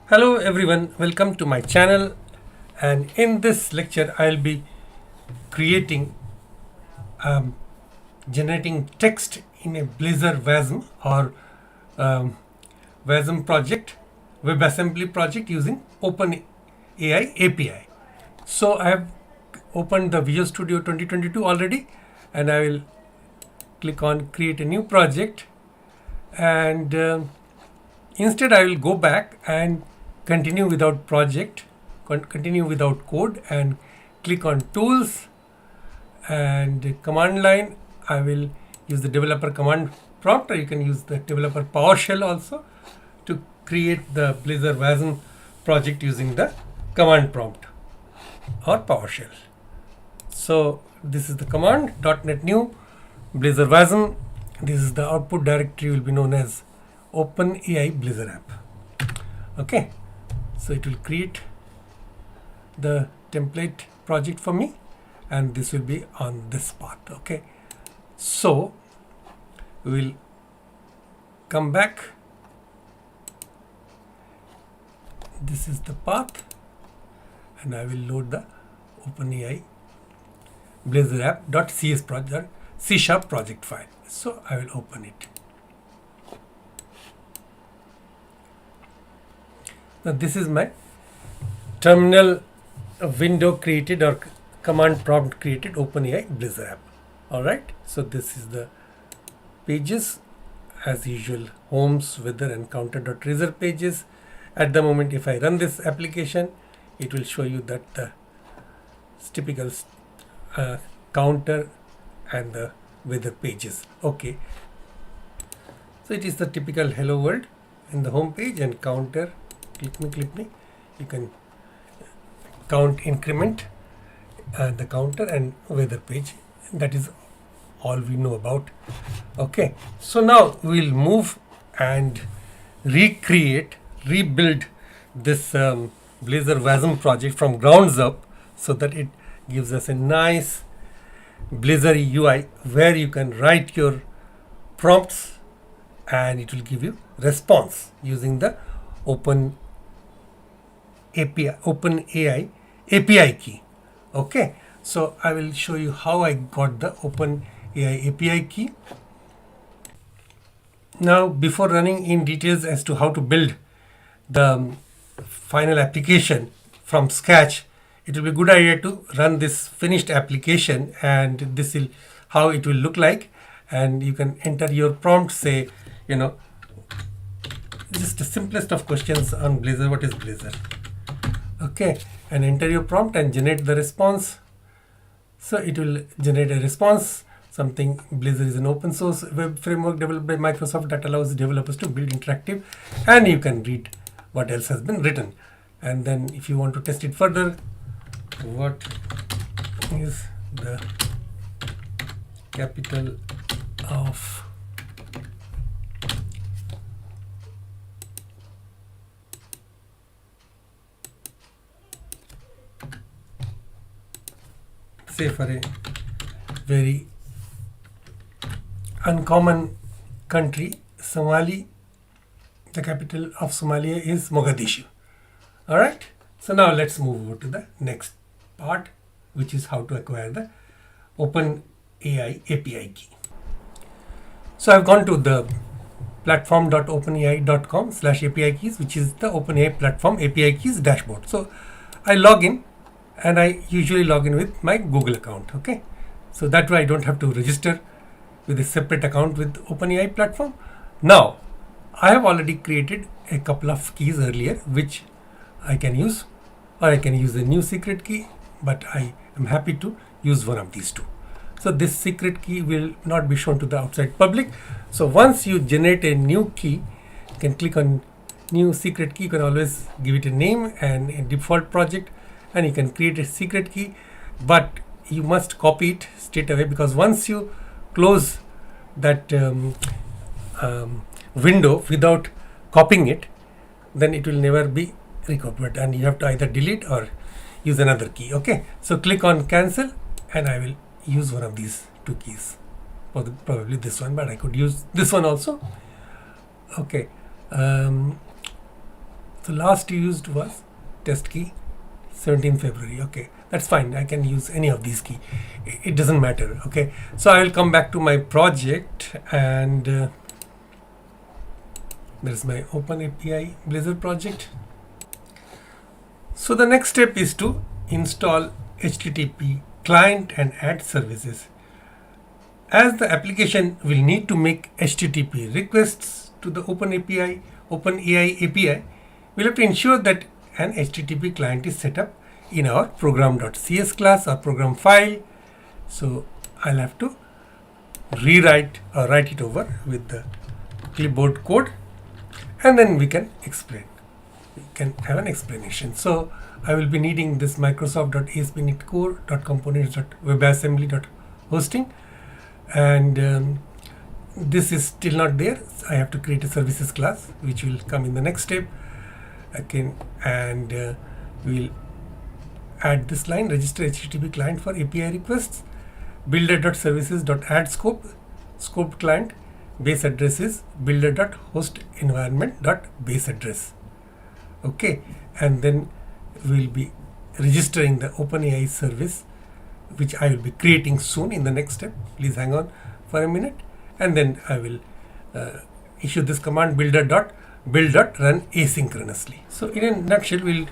Hello everyone, welcome to my channel, and in this lecture I'll be creating generating text in a Blazor WASM or WASM project, WebAssembly project using OpenAI API. So I have opened the Visual Studio 2022 already, and I will click on create a new project, and instead I will go back and continue without project, continue without code, and click on tools and command line. I will use the developer command prompt, or you can use the developer PowerShell also to create the Blazor WASM project using the command prompt or PowerShell. So this is the command .NET new Blazor WASM. This is the output directory, will be known as OpenAI Blazor app. Okay, so it will create the template project for me, and this will be on this path. Okay, so we will come back. This is the path, and I will load the OpenAI Blazor app.cs project C# project file. So I will open it. Now this is my terminal window created, or command prompt created OpenAI Blazor app. Alright, so this is the pages as usual: homes, weather, and counter.razor pages. At the moment, if I run this application, it will show you that the typical counter and the weather pages. Okay, so it is the typical hello world in the home page, and counter, click me, you can count, increment the counter, and weather page. That is all we know about. Okay, so now we'll move and rebuild this Blazor WASM project from grounds up, so that it gives us a nice Blazor UI where you can write your prompts and it will give you response using the OpenAI API key. Okay, so I will show you how I got the OpenAI API key. Now, before running in details as to how to build the final application from scratch, it will be a good idea to run this finished application, and this will how it will look like. And you can enter your prompt, say, just the simplest of questions on Blazor: what is Blazor? Okay, and enter your prompt and generate the response. So it will generate a response, something: Blazor is an open source web framework developed by Microsoft that allows developers to build interactive, and you can read what else has been written. And then if you want to test it further, what is the capital of say for a very uncommon country, Somali, the capital of Somalia is Mogadishu. All right, so now let's move over to the next part, which is how to acquire the OpenAI API key. So I've gone to the platform.openai.com/API keys, which is the OpenAI platform API keys dashboard. So I log in, and I usually log in with my Google account. Okay, so that way I don't have to register with a separate account with OpenAI platform. Now I have already created a couple of keys earlier, which I can use, or I can use a new secret key, but I am happy to use one of these two. So this secret key will not be shown to the outside public. So once you generate a new key, you can click on new secret key. You can always give it a name and a default project, and you can create a secret key, but you must copy it straight away, because once you close that window without copying it, then it will never be recovered, and you have to either delete or use another key. Okay, so click on cancel, and I will use one of these two keys, probably this one, but I could use this one also. Okay, So last used was test key 17th February. Okay, that's fine. I can use any of these key. It doesn't matter. Okay, so I will come back to my project, and there's my OpenAPI Blazor project. So the next step is to install HttpClient and add services. As the application will need to make HTTP requests to the OpenAI API, we'll have to ensure that an HTTP client is set up in our program.cs class or program file. So I'll have to rewrite or write it over with the clipboard code, and then we can explain. We can have an explanation. So I will be needing this Microsoft.ASP.NET Core.components.webassembly.hosting, and this is still not there. So I have to create a services class, which will come in the next step. Again, and we'll add this line: register HTTP client for API requests. Builder.services.add scope. Scoped client base address is builder.host.environment.base address. Okay, and then we'll be registering the OpenAI service, which I will be creating soon in the next step. Please hang on for a minute, and then I will issue this command: build.run asynchronously. So in a nutshell, we'll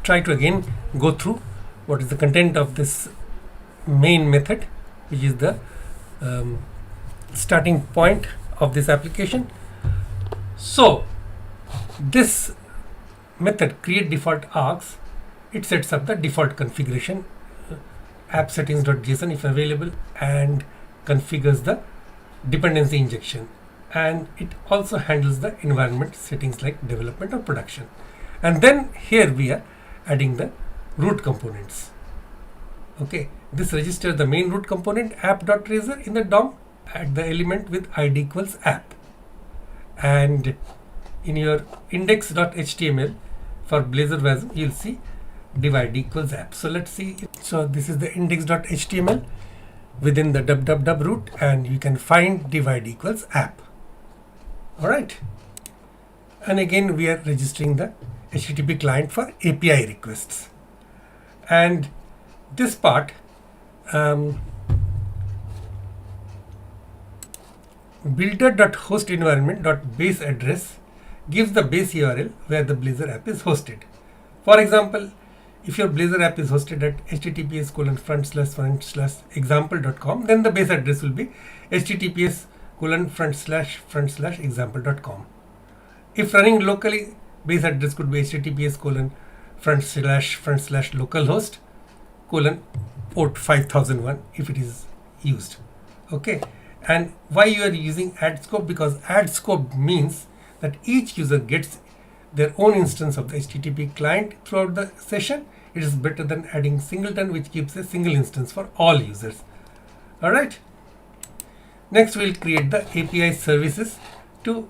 try to again go through what is the content of this main method, which is the starting point of this application. So this method create default args, it sets up the default configuration, app settings.json if available, and configures the dependency injection, and it also handles the environment settings like development or production. And then here we are adding the root components. Okay, this registers the main root component app.razor in the DOM, add the element with id equals app, and in your index.html for Blazor WASM you'll see div id equals app. So let's see. So this is the index.html within the www root, and you can find div id equals app. All right, and again we are registering the HTTP client for API requests, and this part builder.host.environment.base address gives the base URL where the Blazor app is hosted. For example, if your Blazor app is hosted at https://example.com, then the base address will be https://example.com. If running locally, base address could be https://localhost port 5001 if it is used. Okay, and why you are using add scope? Because add scope means that each user gets their own instance of the HTTP client throughout the session. It is better than adding singleton, which keeps a single instance for all users. All right, next we'll create the API service to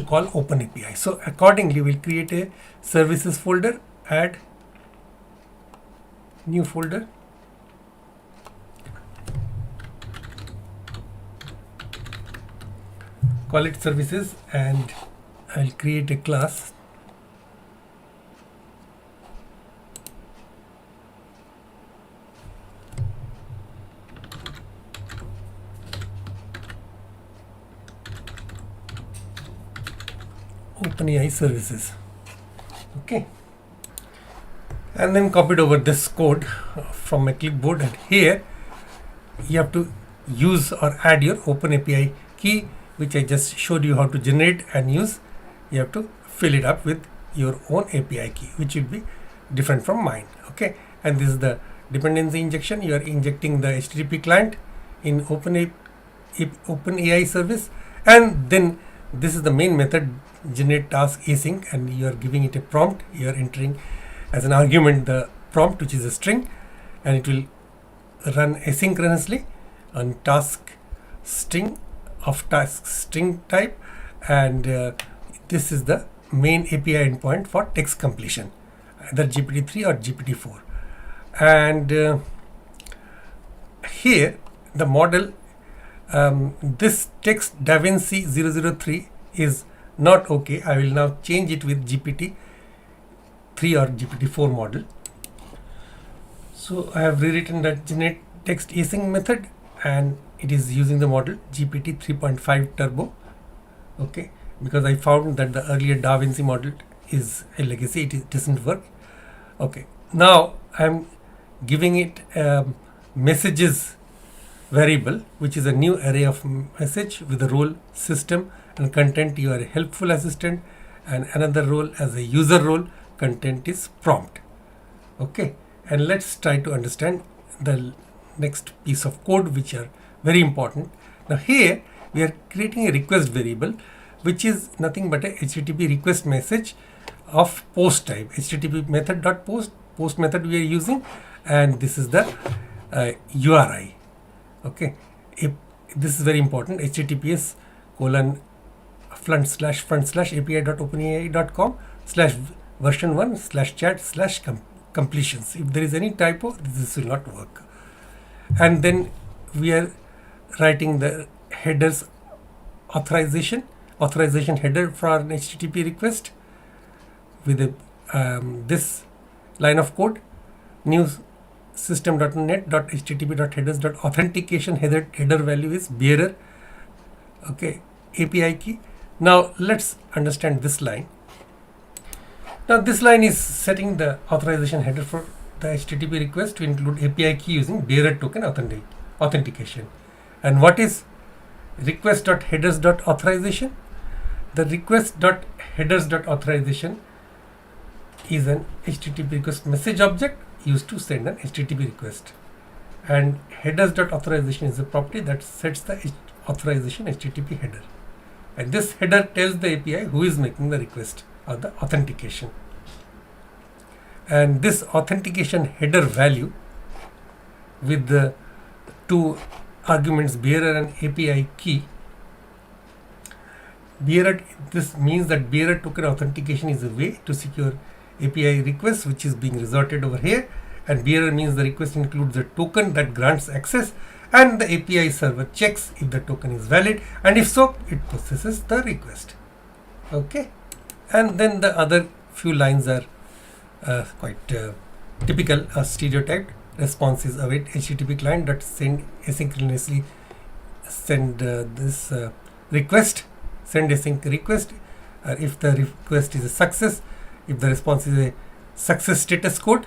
call OpenAPI. So accordingly we'll create a services folder, add new folder, call it services, and I'll create a class. OpenAI services. Okay, and then copied over this code from my clipboard, and here you have to use or add your OpenAPI key, which I just showed you how to generate and use. You have to fill it up with your own API key, which will be different from mine. Okay, and this is the dependency injection. You are injecting the HTTP client in OpenAI service, and then this is the main method, generate task async, and you are giving it a prompt. You are entering as an argument the prompt, which is a string, and it will run asynchronously on task string of task string type, and this is the main API endpoint for text completion, either GPT-3 or GPT-4. And here the model, this text DaVinci 003 is not okay. I will now change it with GPT-3 or GPT-4 model. So I have rewritten the generate text async method, and it is using the model GPT 3.5 Turbo. Okay, because I found that the earlier DaVinci model is a legacy, it doesn't work. Okay, now I'm giving it messages variable, which is a new array of message with the role system and content. You are a helpful assistant, and another role as a user role, content is prompt. Okay, and let's try to understand the next piece of code, which are very important. Now here we are creating a request variable, which is nothing but a HTTP request message of post type. HTTP method.post, post method we are using, and this is the URI. Okay, this is very important. HTTPS ://api.openai.com/version1/chat/completions. If there is any typo, this will not work. And then we are writing the headers authorization header for an HTTP request with a, this line of code: new system.net.http.headers.authentication header value is bearer. Okay, API key. Now let's understand this line. Now this line is setting the authorization header for the HTTP request to include API key using bearer token authentication. And what is request.headers.authorization? The request.headers.authorization is an HTTP request message object used to send an HTTP request, and headers.authorization is a property that sets the authorization HTTP header, and this header tells the API who is making the request or the authentication. And this authentication header value with the two arguments, bearer and API key. Bearer, this means that bearer token authentication is a way to secure API request which is being resorted over here, and bearer means the request includes a token that grants access, and the API server checks if the token is valid, and if so, it processes the request. Okay, and then the other few lines are quite typical or stereotyped. Response is await HttpClient that send asynchronously send this request, send async request. If the request is a success, if the response is a success status code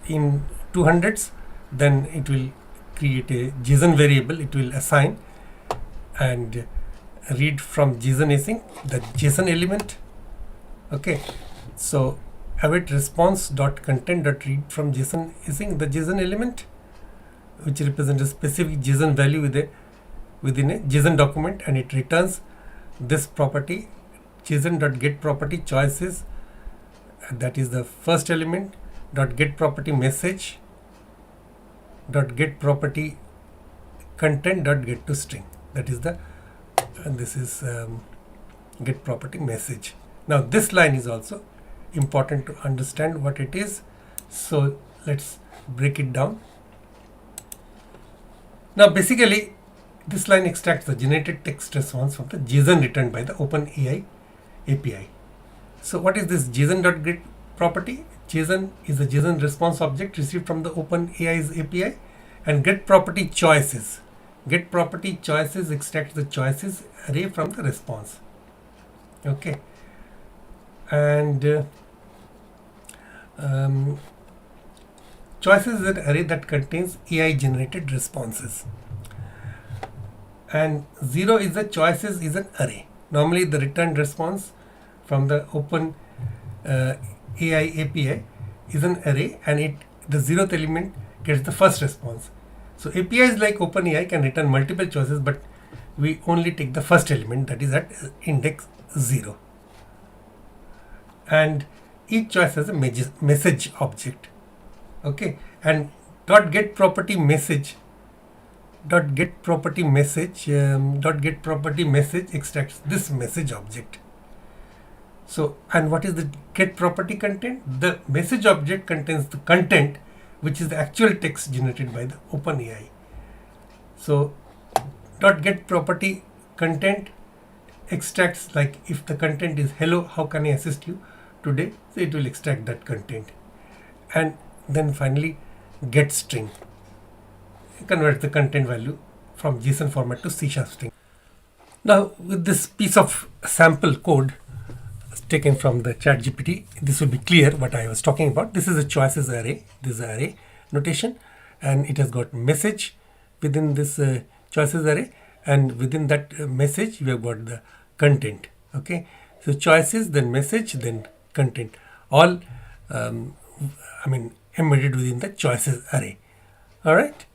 in 200s, then it will create a JSON variable. It will assign and read from JSON async the JSON element. Okay, so await response dot content dot read from JSON async the JSON element, which represents a specific JSON value within a JSON document, and it returns this property JSON.get property choices, that is the first element, dot get property message dot get property content dot get to string, that is the this is get property message. Now this line is also important to understand what it is, so let's break it down. Now basically this line extracts the generated text response from the JSON returned by the OpenAI API. So what is this JSON.get property? JSON is a JSON response object received from the OpenAI's API, and get property choices. Get property choices extracts the choices array from the response. Okay, and choices is an array that contains AI generated responses, and 0 is the choices is an array. Normally the returned response from the OpenAI API is an array, and the 0th element gets the first response. So APIs like OpenAI can return multiple choices, but we only take the first element, that is at index 0. And each choice has a message object. Okay, and dot get property message extracts this message object. So, and what is the get property content? The message object contains the content, which is the actual text generated by the OpenAI. So dot get property content extracts, like if the content is hello, how can I assist you today? So it will extract that content. And then finally get string, convert the content value from JSON format to C# string. Now with this piece of sample code taken from the ChatGPT, this will be clear what I was talking about. This is a choices array. This is an array notation, and it has got message within this choices array, and within that message we have got the content. Okay, so choices, then message, then content, all embedded within the choices array. All right.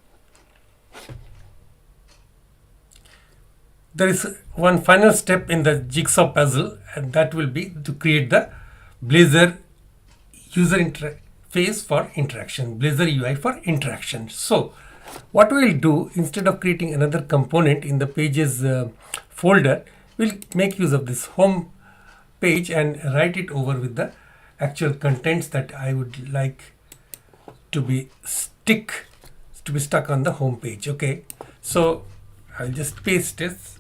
There is one final step in the jigsaw puzzle, and that will be to create the Blazor user interface for interaction, Blazor UI for interaction. So what we will do, instead of creating another component in the pages folder, we'll make use of this home page and write it over with the actual contents that I would like to be stuck on the home page. Okay, so I'll just paste this.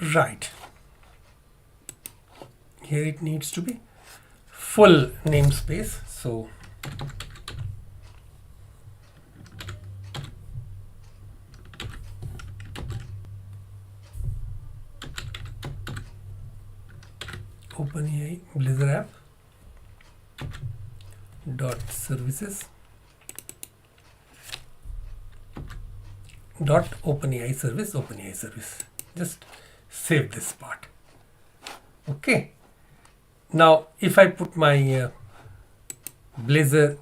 Right here it needs to be full namespace, so OpenAI Blazor app dot services dot OpenAI service. Just save this part. Okay, now if I put my Blazor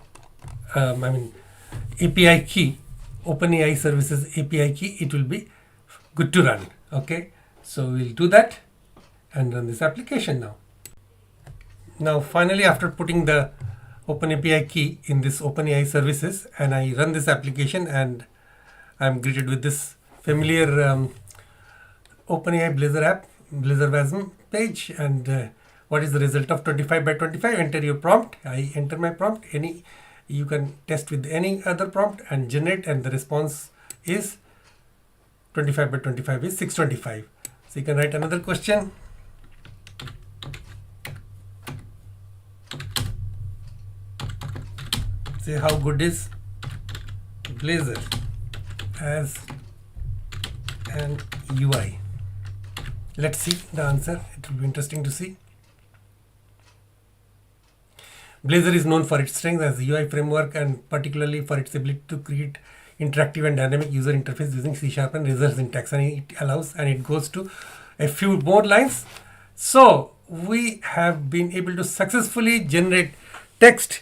API key, OpenAI services API key, it will be good to run. Okay, so we'll do that and run this application now. Now finally, after putting the OpenAPI key in this OpenAI services, and I run this application, and I'm greeted with this familiar OpenAI Blazor app, Blazor WASM page. And what is the result of 25 by 25? Enter your prompt. I enter my prompt. You can test with any other prompt and generate, and the response is 25 by 25 is 625. So you can write another question. Say how good is Blazor as an UI. Let's see the answer. It will be interesting to see. Blazor is known for its strength as a UI framework, and particularly for its ability to create interactive and dynamic user interface using C# and reserved syntax, and it allows, and it goes to a few more lines. So we have been able to successfully generate text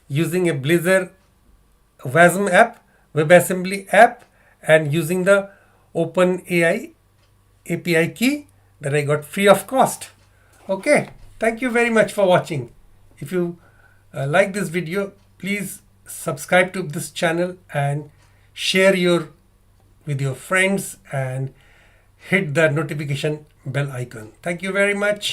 using a Blazor WASM app, WebAssembly app, and using the OpenAI API key that I got free of cost. Okay, thank you very much for watching. If you like this video, please subscribe to this channel and share with your friends, and hit the notification bell icon. Thank you very much.